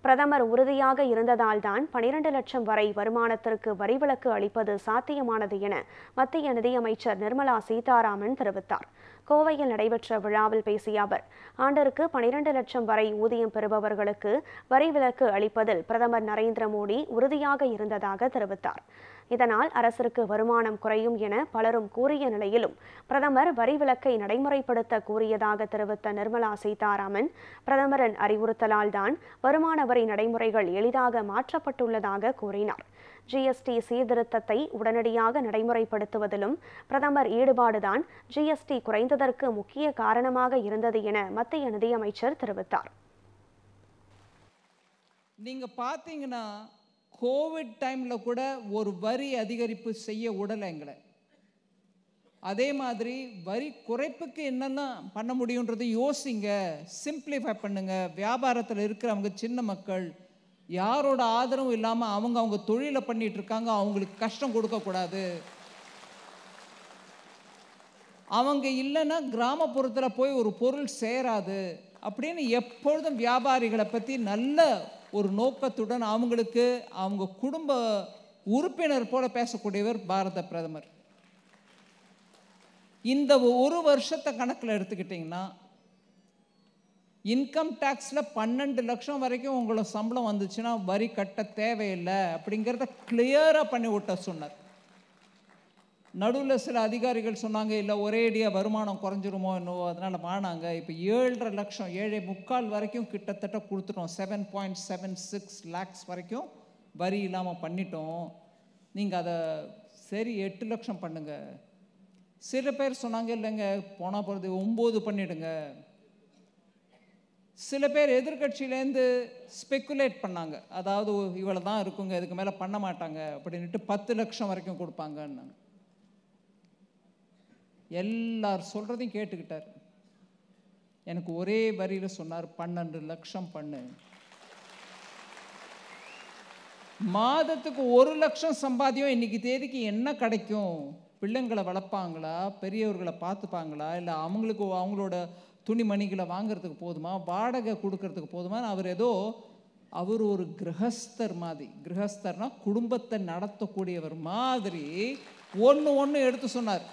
பிரதமர் உறுதியாக இருந்ததால்தான் 12 லட்சம் வரை வருமானத்திற்கு வரிவிலக்கு அளிப்பது சாத்தியமானது என மத்திய நிதியமைச்சர் நிர்மலா சீதாராமன் தெரிவித்தார். கோவையில் நடைபெற்ற விழாவில் பேசிய அவர், ஆண்டிற்கு 12 லட்சம் வரை ஊதியம் பெறுபவர்களுக்கு வரிவிலக்கு அளிப்பதில் பிரதமர் நரேந்திர மோடி உறுதியாக இருந்ததாக தெரிவித்தார். இதனால் அரசிற்கு வருமானம் குறையும் என பலரும் கூறிய நிலையிலும் பிரதமர் வரி விலக்கை நடைமுறைப்படுத்த கூறியதாக தெரிவித்த நிர்மலா சீதாராமன், பிரதமரின் அறிவுறுத்தலால் தான் வருமான வரி நடைமுறைகள் எளிதாக மாற்றப்பட்டுள்ளதாக கூறினார். ஜிஎஸ்டி சீர்திருத்தத்தை உடனடியாக நடைமுறைப்படுத்துவதிலும் பிரதமர் ஈடுபாடுதான் ஜிஎஸ்டி குறைந்ததற்கு முக்கிய காரணமாக இருந்தது என மத்திய நிதியமைச்சர் தெரிவித்தார். நீங்க பாத்தீங்கன்னா கோவிட் டைம்ல கூட ஒரு வரி அதிகரிப்பு செய்ய விடலை எங்களை. அதே மாதிரி வரி குறைப்புக்கு என்னெல்லாம் பண்ண முடியுன்றது யோசிங்க, சிம்பிளிஃபை பண்ணுங்க. வியாபாரத்தில் இருக்கிறவங்க சின்ன மக்கள் யாரோட ஆதரவும் இல்லாமல் அவங்க தொழிலை பண்ணிட்டு இருக்காங்க, அவங்களுக்கு கஷ்டம் கொடுக்கக்கூடாது. அவங்க இல்லைன்னா கிராமப்புறத்தில் போய் ஒரு பொருள் சேராது அப்படின்னு எப்பொழுதும் வியாபாரிகளை பற்றி நல்ல ஒரு நோக்கத்துடன் அவங்களுக்கு அவங்க குடும்ப உறுப்பினர் போல பேசக்கூடியவர் பாரத பிரதமர். இந்த ஒரு வருஷத்தை கணக்கில் எடுத்துக்கிட்டிங்கன்னா இன்கம் டேக்ஸில் 12 லட்சம் வரைக்கும் உங்களை சம்பளம் வந்துச்சுன்னா வரி கட்ட தேவையில்லை அப்படிங்கிறத கிளியராக பண்ணி விட்ட சொன்னார். நடுவில் சில அதிகாரிகள் சொன்னாங்க, இல்லை ஒரேடியாக வருமானம் குறைஞ்சிருமோ என்னவோ அதனால் வானாங்க. இப்போ 7.5 லட்சம் 7.25 வரைக்கும் கிட்டத்தட்ட கொடுத்துட்டோம். 7.76 lakhs வரைக்கும் வரி இல்லாமல் பண்ணிட்டோம். நீங்கள் அதை சரி 8 லட்சம் பண்ணுங்க. சில பேர் சொன்னாங்க, இல்லைங்க போனால் போகிறது 9 பண்ணிடுங்க. சில பேர் எதிர்கட்சியிலேருந்து ஸ்பெக்குலேட் பண்ணாங்க, அதாவது இவ்வளோ தான் இருக்குங்க, இதுக்கு மேலே பண்ண மாட்டாங்க அப்படின்ட்டு 10 லட்சம் வரைக்கும் கொடுப்பாங்கன்னாங்க. எல்லார் சொல்கிறதையும் கேட்டுக்கிட்டார். எனக்கு ஒரே வரியில் சொன்னார், 12 லட்சம் பண்ணு. மாதத்துக்கு 1 லட்சம் சம்பாத்தியம் இன்னைக்கு தேதிக்கு என்ன கிடைக்கும்? பிள்ளைங்களை வளர்ப்பாங்களா, பெரியவர்களை பார்த்துப்பாங்களா, இல்லை அவங்களுக்கு அவங்களோட துணிமணிகளை வாங்கிறதுக்கு போதுமா, வாடகை கொடுக்கறதுக்கு போதுமா? அவர் ஒரு கிரகஸ்தர் மாதிரி, கிரகஸ்தர்னா குடும்பத்தை நடத்தக்கூடியவர் மாதிரி ஒன்று எடுத்து சொன்னார்.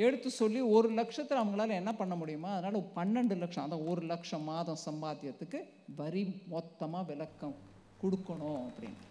எடுத்து சொல்லி 1 லட்சத்தில் அவங்களால என்ன பண்ண முடியுமா, அதனால் 12 லட்சம், அதான் 1 லட்சம் மாதம் சம்பாத்தியத்துக்கு வரி மொத்தமாக விலக்கம் கொடுக்கணும் அப்படின்னு.